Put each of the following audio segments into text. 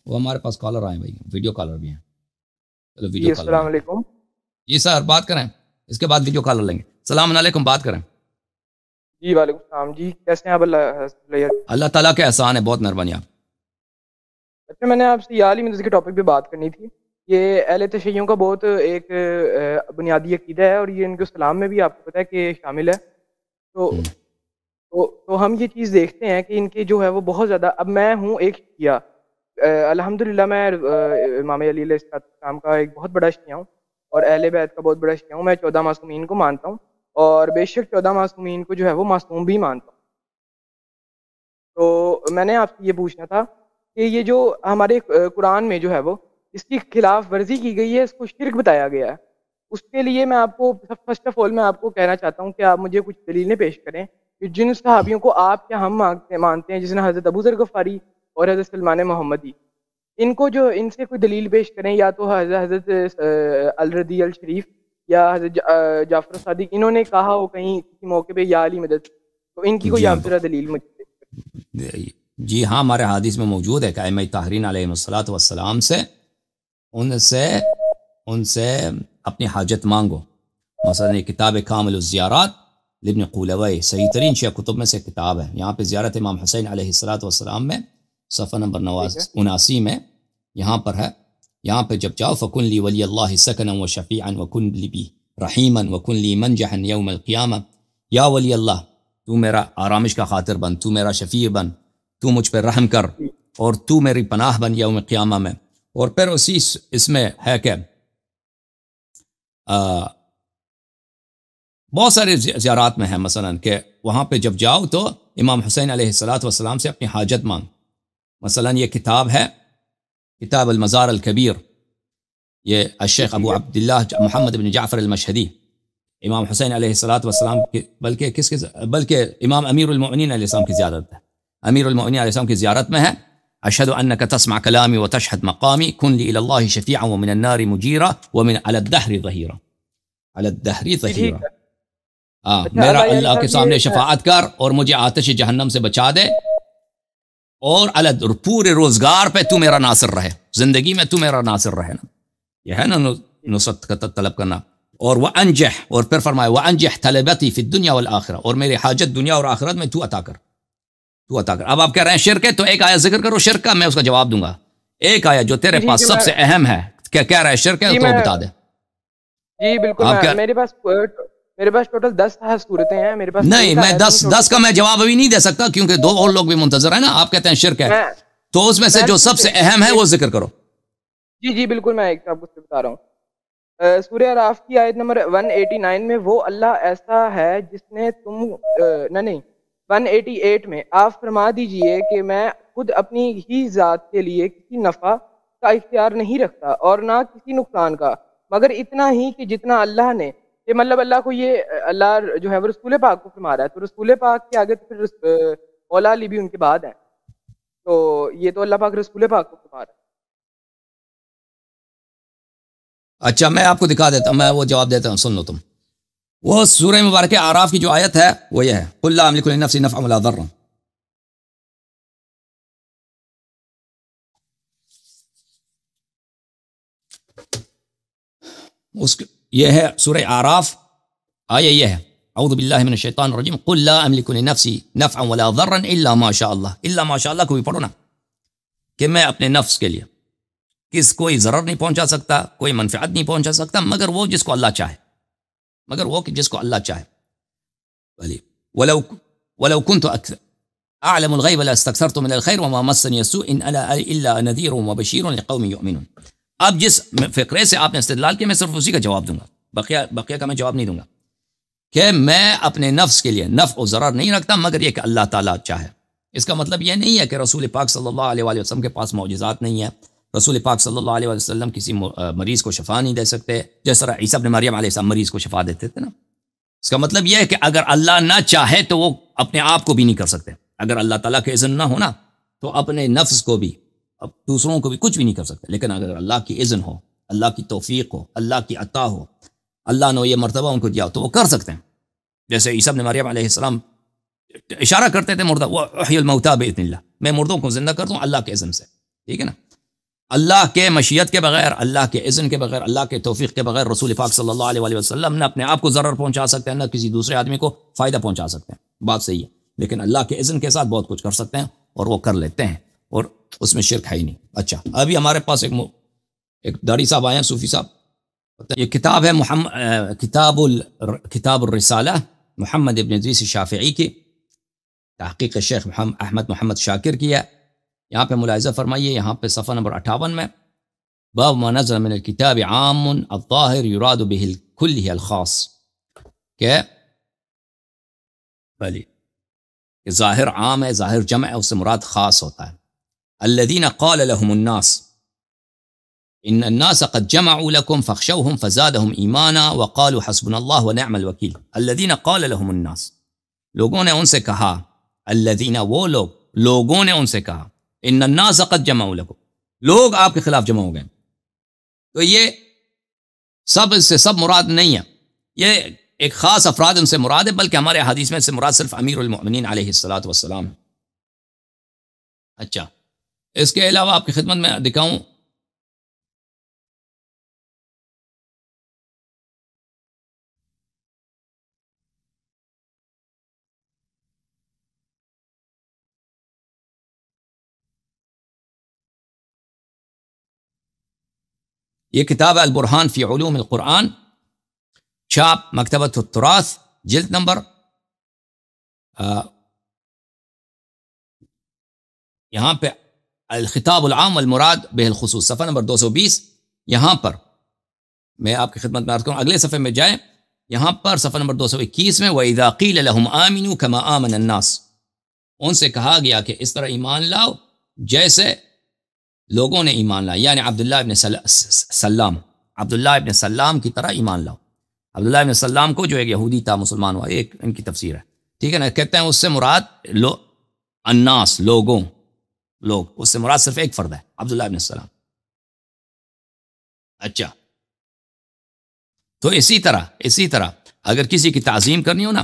وہ ہمارے پاس کالر آئے بھائی، ویڈیو کالر بھی ہیں. چلو جی ویڈیو کالر. السلام علیکم. جی سر بات کریں، اس کے بعد ویڈیو کالر لیں گے. السلام علیکم، بات کریں. جی وعلیکم السلام. جی کیسے ہیں آپ؟ اللہ تعالیٰ کے احسان ہے، بہت مہربانی آپ. اچھا، میں نے آپ سے یہ عالم مدد کے ٹاپک پہ بات کرنی تھی. یہ اہل تشیعوں کا بہت ایک بنیادی عقیدہ ہے، اور یہ ان کے اسلام میں بھی آپ کو پتہ ہے کہ شامل ہے. تو ہم یہ چیز دیکھتے ہیں کہ ان کے جو ہے وہ بہت زیادہ. اب میں ہوں ایک شیعہ، الحمدللہ میں امام علی علیہ السلام کا ایک بہت بڑا شیعہ ہوں، اور اہل بیت کا بہت بڑا شیعہ ہوں. میں 14 معصومین کو مانتا ہوں، اور بے شک 14 معصومین کو جو ہے وہ معصوم بھی مانتا ہوں. تو میں نے آپ سے یہ پوچھنا تھا کہ یہ جو ہمارے قرآن میں جو ہے وہ اس کی خلاف ورزی کی گئی ہے، اس کو شرک بتایا گیا ہے. اس کے لیے میں آپ کو فرسٹ آف آل میں آپ کو کہنا چاہتا ہوں کہ آپ مجھے کچھ دلیلیں پیش کریں کہ جن صحابیوں کو آپ کیا ہم مانتے ہیں، جس نے حضرت ابو ذر غفاری اور حضرت سلمان محمدی، ان کو جو ان سے کوئی دلیل پیش کریں، یا تو حضرت الرضی الشریف یا حضرت جعفر صادق، انہوں نے کہا ہو کہیں کسی موقع پہ یا علی مدد، تو ان کی کوئی جی آپ ذرا دلیل مجھے پیش کریں. جی ہاں، ہمارے حدیث میں موجود ہے کہ ائمہ طاہرین علیہ الصلوۃ والسلام سے ان سے اپنی حاجت مانگو. مثلا یہ کتاب کامل الزیارات لابن قولوی صحیح ترین شیعہ کتب میں سے کتاب ہے. یہاں پہ زیارت امام حسین علیہ الصلوۃ والسلام میں صفحہ نمبر 79 میں یہاں پر ہے. یہاں پہ جب جاؤ فکن لی ولی اللہ سکنا و شفیعا وکن لی بی رحیما وکن لی منجحا یوم القیامہ. یا ولی اللہ، تو میرا آرامش کا خاطر بن، تو میرا شفیع بن، تو مجھ پہ رحم کر، اور تو میری پناہ بن یوم قیامہ میں. اور پھر اسی اس میں ہے کہ بہت سارے زیارات میں ہیں، مثلا کہ وہاں پہ جب جاؤ تو امام حسین علیہ الصلوۃ والسلام سے اپنی حاجت مانگ. مثلا یہ کتاب ہے کتاب المزار الکبیر، یہ الشیخ ابو عبداللہ محمد بن جعفر المشہدی امام حسین علیہ الصلوۃ والسلام کی، بلکہ امام امیر المؤمنین علیہ السلام کی زیارت ہے. امیر المؤمنین علیہ السلام کی زیارت میں ہے اشہد انک تسمع کلامی وتشہد مقامی کن لی الی اللہ شفیعا ومن النار مجیرا ومن علی الدہر ظہیرا. علی الدہر ظہیرا، میرا اللہ کے سامنے شفاعت کر اور مجھے آتش جہنم سے بچا دے، اور پورے روزگار پہ تو میرا ناصر رہے، زندگی میں تو میرا ناصر رہے نا. یہ ہے نا نصرت کا طلب کرنا. اور وانجح، اور پھر فرمایا وانجح طلبتی فی الدنیا والآخرہ، اور میری حاجت دنیا اور آخرت میں تو عطا کر، تو عطا کر. اب آپ کہہ رہے ہیں شرک ہے، تو ایک آیت ذکر کرو شرک کا، میں اس کا جواب دوں گا. ایک آیت جو تیرے پاس سب سے اہم ہے، کیا کہہ رہا ہے شرک ہے، تو بتا دے. جی بالکل، میرے پاس ٹوٹل 10 صورتیں ہیں میرے پاس. نہیں، میں 10 کا میں جواب ابھی نہیں دے سکتا، کیونکہ 2 اور لوگ بھی منتظر ہیں نا. آپ کہتے ہیں شرک ہے، تو اس میں سے جو سب سے اہم ہے وہ ذکر کرو. جی بالکل، میں ایک آپ کو بتا رہا ہوں. سورہ اعراف کی آیت نمبر 189 میں وہ اللہ ایسا ہے جس نے نہیں 188 میں آپ فرما دیجئے کہ میں خود اپنی ہی ذات کے لیے کسی نفع کا اختیار نہیں رکھتا اور نہ کسی نقصان کا، مگر اتنا ہی کہ جتنا اللہ نے. یہ مطلب اللہ کو، یہ اللہ جو ہے وہ رسول پاک کو فرما رہا ہے، تو رسول پاک کے آگے تو پھر اولا علی بھی ان کے بعد ہیں، تو یہ تو اللہ پاک رسول پاک کو فرما رہا ہے. اچھا، میں آپ کو دکھا دیتا ہوں، میں وہ جواب دیتا ہوں، سن لو تم. وہ سورہ مبارکہ اعراف کی جو آیت ہے وہ یہ ہے قل لا املک لنفسی نفعا ولا ضرا. یہ ہے سورہ اعراف، آیہ یہ ہے اعوذ باللہ من الشیطان الرجیم قل لا املک لنفسی نفعا ولا ضرا الا ما شاء اللہ. الا ما شاء اللہ کو بھی پڑھو نا، کہ میں اپنے نفس کے لیے کوئی ضرر نہیں پہنچا سکتا، کوئی منفعت نہیں پہنچا سکتا، مگر وہ جس کو اللہ چاہے، ولو كنت اعلم الغیب لاستكثرت من الخير وما مسني السوء ان انا الا نذير وبشير لقوم يؤمنون. اب جس فقرے سے آپ نے استدلال کیا، میں صرف اسی کا جواب دوں گا، بقیہ کا میں جواب نہیں دوں گا. کہ میں اپنے نفس کے لیے نفع و ضرر نہیں رکھتا مگر یہ کہ اللہ تعالیٰ چاہے. اس کا مطلب یہ نہیں ہے کہ رسول پاک صلی اللہ علیہ وآلہ وسلم کے پاس معجزات نہیں ہیں، رسول پاک صلی اللہ علیہ وسلم کسی مریض کو شفا نہیں دے سکتے، جس طرح عیسیٰ ابن مریم علیہ السلام مریض کو شفا دیتے تھے نا. اس کا مطلب یہ ہے کہ اگر اللہ نہ چاہے تو وہ اپنے آپ کو بھی نہیں کر سکتے. اگر اللہ تعالیٰ کے اذن نہ ہونا تو اپنے نفس کو بھی، دوسروں کو بھی کچھ بھی نہیں کر سکتے. لیکن اگر اللہ کی اذن ہو، اللہ کی توفیق ہو، اللہ کی عطا ہو، اللہ نے یہ مرتبہ ان کو دیا ہو، تو وہ کر سکتے ہیں. جیسے عیسیٰ ابن مریم علیہ السلام اشارہ کرتے تھے مردہ، وہ احیی الموتیٰ باذن اللہ، میں مردوں کو زندہ کرتا ہوں اللہ کے اذن سے. ٹھیک ہے نا. اللہ کے مشیت کے بغیر، اللہ کے اذن کے بغیر، اللہ کے توفیق کے بغیر رسول پاک صلی اللہ علیہ وآلہ وسلم نہ اپنے آپ کو ضرر پہنچا سکتے ہیں، نہ کسی دوسرے آدمی کو فائدہ پہنچا سکتے ہیں. بات صحیح ہے، لیکن اللہ کے اذن کے ساتھ بہت کچھ کر سکتے ہیں، اور وہ کر لیتے ہیں، اور اس میں شرک ہے ہی نہیں. اچھا، ابھی ہمارے پاس ایک داڑھی صاحب آئے ہیں، صوفی صاحب. یہ کتاب ہے کتاب الرسالہ محمد ابن ادریس شافعی کی، تحقیق شیخ احمد محمد شاکر کی ہے. یہاں پہ ملاحظہ فرمائیے، یہاں پہ صفحہ نمبر 58 میں باب ما نزل من الكتاب عام الظاہر يراد به الكل هي الخاص، کہ ظاہر عام ہے، ظاہر جمع ہے، اس سے مراد خاص ہوتا ہے. الذين قال لهم الناس ان الناس قد جمعوا لكم فاخشوهم فزادهم ایمانا وقالوا حسبنا الله ونعم الوکیل. الذين قال لهم الناس، لوگوں نے ان سے کہا، الذين وہ لوگ، لوگوں نے ان سے کہا، ان الناس قد جمعوا لكم، لوگ آپ کے خلاف جمع ہو گئے. تو یہ سب سے سب مراد نہیں ہے، یہ ایک خاص افراد ان سے مراد ہے، بلکہ ہمارے حدیث میں سے مراد صرف امیر المؤمنین علیہ الصلوۃ والسلام. اچھا، اس کے علاوہ آپ کی خدمت میں دکھاؤں یہ کتاب ہے البرہان فی علوم القرآن، چھاپ مکتبۃ التراث، جلد نمبر یہاں پہ الخطاب العام والمراد بہ الخصوص، صفحہ نمبر 220. یہاں پر میں آپ کی خدمت میں عرض کروں، اگلے صفحے میں جائیں، یہاں پر صفحہ نمبر 221 میں وَإِذَا قِيلَ لَهُمْ آمِنُوا كَمَا آمَنَ النَّاسِ، ان سے کہا گیا کہ اس طرح ایمان لاؤ جیسے لوگوں نے ایمان لایا، یعنی عبداللہ ابن سلام، عبداللہ ابن سلام کی طرح ایمان لاؤ. عبداللہ ابن سلام کو جو ایک یہودی تھا، مسلمان ہوا، ایک ان کی تفسیر ہے، ٹھیک ہے نا. کہتے ہیں اس سے مراد الناس، لوگوں، لوگ، اس سے مراد صرف ایک فرد ہے، عبداللہ ابن سلام. اچھا، تو اسی طرح اگر کسی کی تعظیم کرنی ہو نا،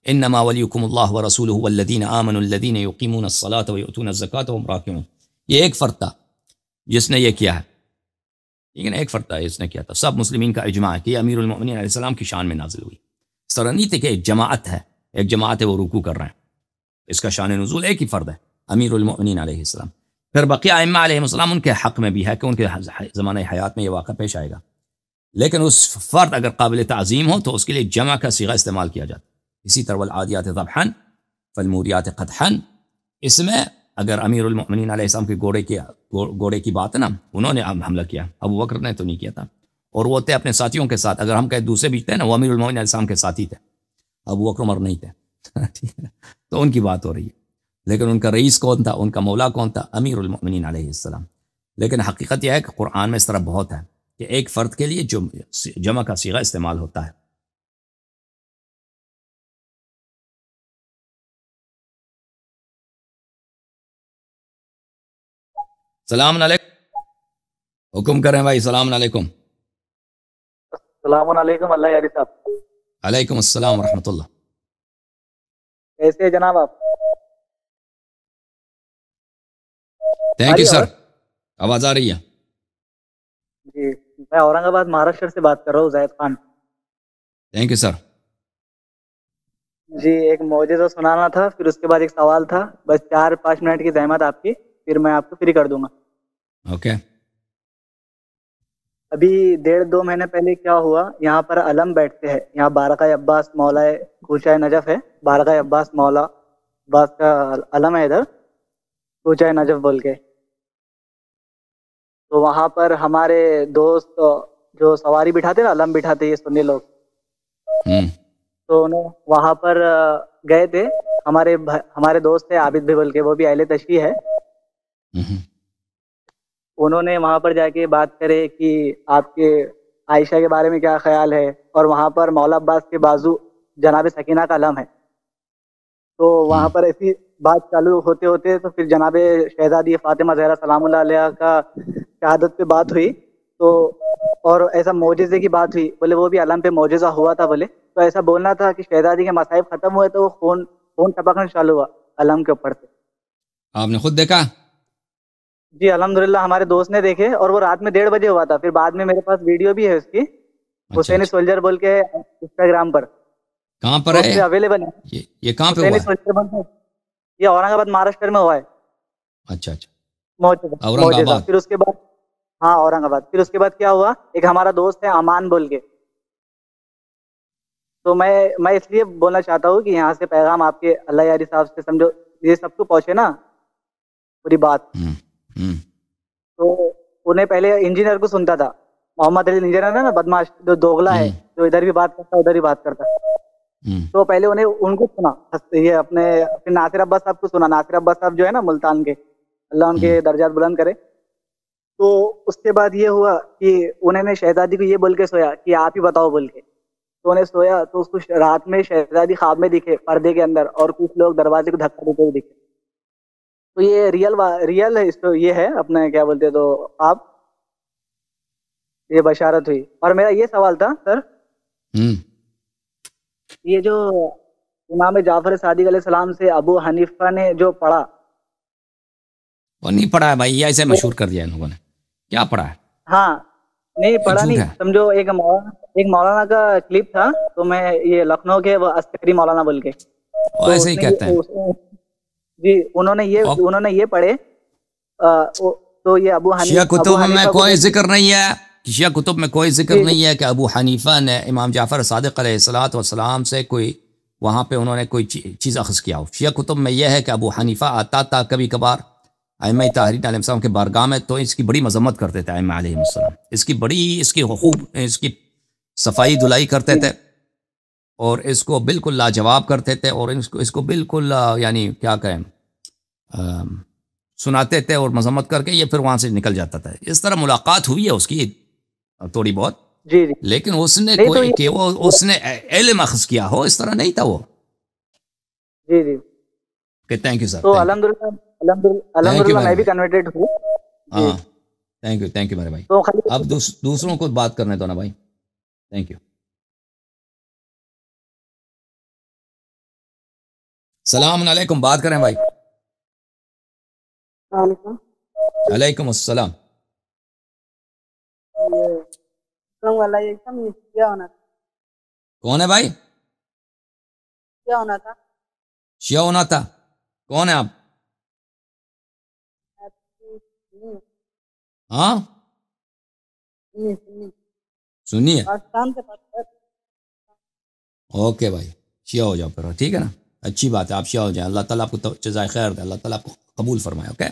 انما ولیکم اللہ ورسولہ والذین آمنوا الذین یقیمون الصلاۃ ویؤتون الزکاۃ وهم راکعون، یہ ایک فرد تھا جس نے یہ کیا ہے، ٹھیک ہے نا، ایک فرد تھا اس نے کیا تھا. سب مسلمین کا اجماع ہے کہ یہ امیر المؤمنین علیہ السلام کی شان میں نازل ہوئی. اس طرح نہیں تھے کہ ایک جماعت ہے وہ رکوع کر رہے ہیں، اس کا شان نزول ایک ہی فرد ہے، امیر المؤمنین علیہ السلام. پھر بقیہ ائمہ علیہ السلام ان کے حق میں بھی ہے کہ ان کے زمانہ حیات میں یہ واقعہ پیش آئے گا، لیکن اس فرد اگر قابل تعظیم ہو تو اس کے لیے جمع کا صیغہ استعمال کیا جاتا. اسی طرح والعادیات ضبحا فالموریات قدحا، اس میں اگر امیر المؤمنین علیہ السلام کے گھوڑے کی بات ہے نا، انہوں نے حملہ کیا، ابو بکر نے تو نہیں کیا تھا، اور وہ تھے اپنے ساتھیوں کے ساتھ. اگر ہم کہیں دوسرے بھی تھے نا، وہ امیر المؤمنین علیہ السلام کے ساتھی تھے، ابو بکر عمر نہیں تھے. ٹھیک ہے، تو ان کی بات ہو رہی ہے. لیکن ان کا رئیس کون تھا، ان کا مولا کون تھا؟ امیر المؤمنین علیہ السلام. لیکن حقیقت یہ ہے کہ قرآن میں اس طرح بہت ہے کہ ایک فرد کے لیے جو جمع کا صیغہ استعمال ہوتا ہے. السلام علیکم، حکم کریں بھائی. السلام علیکم. السلام علیکم اللہ یاری صاحب. علیکم السلام ورحمۃ اللہ. کیسے ہیں جناب آپ؟ تھینک یو سر. آواز آ رہی ہے؟ جی، میں اورنگ آباد مہاراشٹر سے بات کر رہا ہوں، Zahid Khan. Thank you sir. جی، ایک معجزہ سنانا تھا، پھر اس کے بعد ایک سوال تھا، بس 4-5 منٹ کی زحمت آپ کی، پھر میں آپ کو فری کر دوں گا. اوکے. ابھی 1.5-2 مہینے پہلے کیا ہوا، یہاں پر علم بیٹھتے ہیں، یہاں بارقہ عباس مولا کوچہ نجف ہے، بارقہ عباس مولا عباس کا علم ہے ادھر کوچہ نجف بول کے. تو وہاں پر ہمارے دوست جو سواری بٹھاتے نا، علم بٹھاتے یہ سنی لوگ، تو انہوں وہاں پر گئے تھے. ہمارے دوست تھے عابد بھی بول کے، وہ بھی اہل تشیع ہے. انہوں نے وہاں پر جا کے بات کرے کہ آپ کے عائشہ کے بارے میں کیا خیال ہے، اور وہاں پر مولا عباس کے بازو جناب سکینہ کا علم ہے. تو وہاں پر ایسی بات چالو ہوتے ہوتے تو پھر جناب شہزادی فاطمہ زہرا سلام اللہ علیہ کا شہادت پہ بات ہوئی، تو اور ایسا معجزے کی بات ہوئی، بولے وہ بھی علم پہ معجزہ ہوا تھا. بولے تو ایسا بولنا تھا کہ شہزادی کے مصائب ختم ہوئے تو وہ خون ٹپکنا چالو ہوا علم کے اوپر سے. آپ نے خود دیکھا؟ جی الحمدللہ ہمارے دوست نے دیکھے، اور وہ رات میں 1:30 بجے ہوا تھا. پھر بعد میں میرے پاس ویڈیو بھی ہے اس کی، اچھا حسینی اچھا، سولجر بول کے انسٹاگرام پر، کہاں پر تو ہے اس پہ اویلیبل ہے. یہ کہاں پہ حسینی ہوا ہے؟ سولجر بول کے، یہ اورنگ آباد مہاراشٹر میں ہوا ہے. اچھا اچھا، اورنگ معجزہ. آباد. پھر اس کے بعد، ہاں اورنگ آباد. پھر اس کے بعد کیا ہوا، ایک ہمارا دوست ہے امان بول کے، تو میں اس لیے بولنا چاہتا ہوں کہ یہاں سے پیغام آپ کے اللہ یاری صاحب سے سمجھو، یہ سب کو پہنچے نا پوری بات. ہوں ہوں تو انہیں پہلے انجینئر کو سنتا تھا، محمد علی انجینئر ہے نا بدماش، جو دوگلا ہے، ہوں جو ادھر بھی بات کرتا ادھر ہی بات کرتا. ہوں تو پہلے ان کو سنا، یہ اپنے پھر ناصر عباس صاحب کو سنا. ناصر عباس صاحب جو ہے نا ملتان کے، اللہ ان ہوں کے درجات بلند کرے. تو اس کے بعد یہ ہوا کہ انہوں نے شہزادی کو یہ بول کے سویا کہ آپ ہی بتاؤ بول کے. تو انہیں سویا تو اس کو رات میں شہزادی خواب میں دکھے پردے کے اندر، اور کچھ لوگ دروازے کو دھکا دیتے ہوئے دکھے. تو یہ ریئل ہے، اس کو یہ ہے اپنے کیا بولتے، تو آپ یہ بشارت ہوئی. اور میرا یہ سوال تھا سر، ہوں یہ جو امام جعفر صادق علیہ السلام سے ابو حنیفہ نے جو پڑھا، وہ نہیں پڑھا ہے بھائی، یہ ایسے تو مشہور کر دیا ان لوگوں نے. کیا پڑھا ہے؟ ہاں نہیں یہ پڑھا جھوٹ نہیں. ہے. سمجھو ایک مولانا کا کلپ تھا، تو میں یہ لکھنؤ کے وہ عسکری مولانا بول کے، وہ تو ایسے ہی کہتے ہیں. جی اور انہوں نے یہ پڑھے. تو یہ شیعہ ابو کتب میں حنیفہ کو کوئی ذکر نہیں ہے، شیعہ کتب میں کوئی ذکر جی نہیں ہے کہ ابو حنیفہ نے امام جعفر صادق علیہ الصلاۃ والسلام سے کوئی وہاں پہ انہوں نے کوئی چیز اخذ کیا ہو. شیعہ کتب میں یہ ہے کہ ابو حنیفہ آتا تھا کبھی کبھار ائمہ طاہرین علیہ السلام کے بارگاہ میں، تو اس کی بڑی مذمت کرتے تھے ائمہ علیہ السلام، اس کی خوب اس کی صفائی دھلائی کرتے جی تھے، اور اس کو بالکل لاجواب کرتے تھے، اور اس کو بالکل یعنی کیا کہیں سناتے تھے، اور مذمت کر کے یہ پھر وہاں سے نکل جاتا تھا. اس طرح ملاقات ہوئی ہے اس کی تھوڑی بہت، جی جی. لیکن اس نے نہیں تو کوئی کہ وہ اس نے علم اخذ کیا ہو، اس طرح نہیں تھا وہ. جی جی. کہ تھینک یو سر، تو تھینک یو، تھینک یو الحمدللہ میرے میں بھی بھائی. کنورٹیڈ ہوں. جی. ہاں تھینک یو میرے بھائی. تو خالی اب دوسروں کو بات کرنے دو نا بھائی. Thank you. السلام علیکم، بات کریں بھائی. علیکم السلام. کون ہے بھائی؟ شیعہ ہونا تھا. کون ہے آپ؟ ہاں سنی ہے. اوکے بھائی، شیعہ ہو جاؤ پھر، ٹھیک ہے نا، اچھی بات ہے، آپ شیعہ ہو جائیں، اللہ تعالیٰ آپ کو جزائے خیر دے، اللہ تعالیٰ آپ کو قبول فرمائے. اوکے.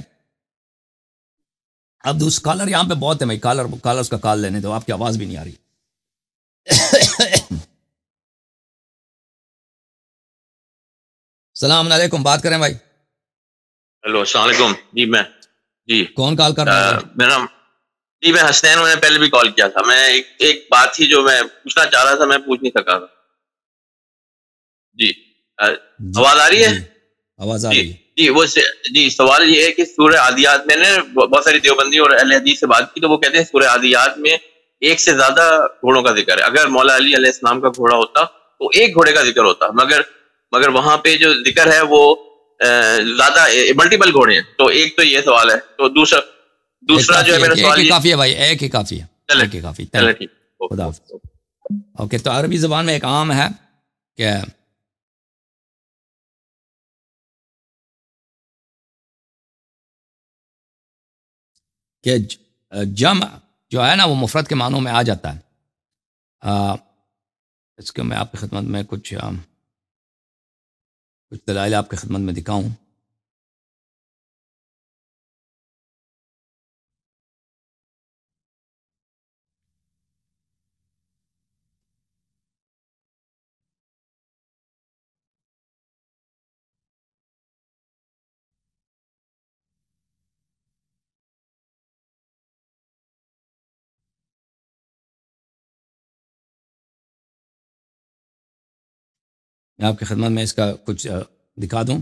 اب دوسرے کالر یہاں پہ بہت ہے بھائی، کالرز کا کال لینے دو، آپ کی آواز بھی نہیں آ رہی. السلام علیکم، بات کریں بھائی. ہیلو السلام علیکم. جی کون کال کر رہے ہیں بھائی؟ میرا جی میں حسنین، میں نے پہلے بھی کال کیا تھا. میں ایک بات تھی جو میں پوچھنا چاہ رہا تھا، میں پوچھ نہیں سکا تھا. جی آواز آ رہی ہے؟ جی آواز آ جی رہی ہے. جی سوال یہ ہے کہ سورہ عادیات، میں نے بہت ساری دیوبندی اور اہل حدیث سے بات کی، تو وہ کہتے ہیں سورہ عادیات میں ایک سے زیادہ گھوڑوں کا ذکر ہے. اگر مولا علی علیہ السلام کا گھوڑا ہوتا تو ایک گھوڑے کا ذکر ہوتا، مگر وہاں پہ جو ذکر ہے وہ زیادہ ملٹیپل گھوڑے ہیں. تو ایک تو یہ سوال ہے. تو دوسرا جو ہے میرا ایک سوال ہی یہ، کافی ہے بھائی، ایک ہی کافی ہے، ایک ہی کافی. چلے ٹھیک. خدا حافظ. اوکے. تو عربی زبان میں ایک عام ہے کہ جمع جو ہے نا وہ مفرد کے معنوں میں آ جاتا ہے. اس کو میں آپ کی خدمت میں کچھ دلائل آپ کی خدمت میں دکھاؤں. میں آپ کی خدمت میں اس کا کچھ دکھا دوں.